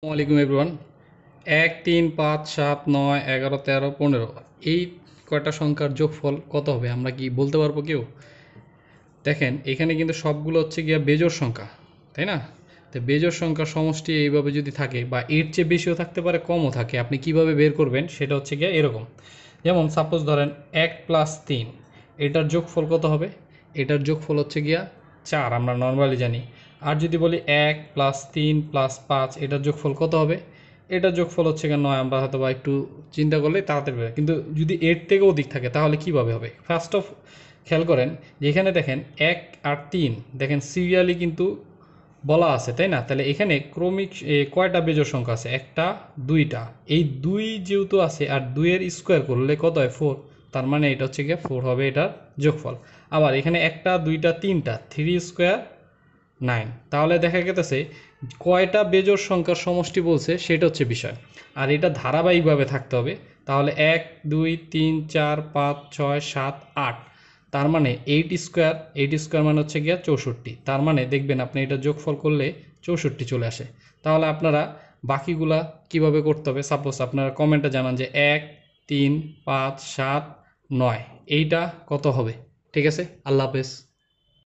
আসসালামাইকুম এভরিওয়ান। 1 3 5 7 9 11 13 15 এই কয়টা সংখ্যার যোগফল কত হবে আমরা কি বলতে পারবো কেউ? দেখেন এখানে কিন্তু সবগুলো হচ্ছে গিয়া বেজোড় সংখ্যা, তাই না? তো বেজোড় সংখ্যার সমষ্টি এইভাবে যদি থাকে বা এর চেয়ে বেশিও থাকতে পারে, কমও থাকে, আপনি কিভাবে বের করবেন সেটা হচ্ছে গিয়া এরকম। যেমন সাপোজ ধরেন 1 + 3, এটার যোগফল কত হবে? এটার যোগফল হচ্ছে গিয়া 4, আমরা নর্মালি জানি। আর যদি বলি 1 + 3 + 5, এটার যোগফল কত হবে? এটার যোগফল হচ্ছে গিয়ে 9। আমরা হয়তো বা একটু চিন্তা করলে তাড়াতাড়ি বের হয়। কিন্তু যদি এর থেকেও অধিক থাকে তাহলে কিভাবে হবে? ফার্স্ট অফ খেয়াল করেন যে এখানে দেখেন 1 আর 3 দেখেন সিরিয়ালি কিন্তু বলা আছে, তাই না? তাহলে এখানে ক্রমিক কয়টা বেজোড় সংখ্যা আছে? একটা, দুইটা। এই 2 যেহেতু আছে আর 2 এর স্কোয়ার করলে কত হয়? 4। তার মানে এটা হচ্ছে গিয়ে 4 হবে এটার যোগফল। আবার এখানে একটা, দুইটা, তিনটা, 3 স্কোয়ার 9। তাহলে দেখা গেতেছে কয়টা বেজোড় সংখ্যার সমষ্টি বলছে সেটা হচ্ছে বিষয়। আর এটা ধারাবাহিকভাবে থাকতে হবে। তাহলে 1 2 3 4 5 6 7 8, তার মানে 8 স্কোয়ার মানে হচ্ছে গিয়া 64। তার মানে দেখবেন আপনি এটা যোগফল করলে 64 চলে আসে। তাহলে আপনারা বাকিগুলা কিভাবে করতে হবে সাপোজ আপনারা কমেন্টে জানান যে 1 3 5 7 9 এইটা কত হবে। ঠিক আছে, আল্লাহ হাফেজ।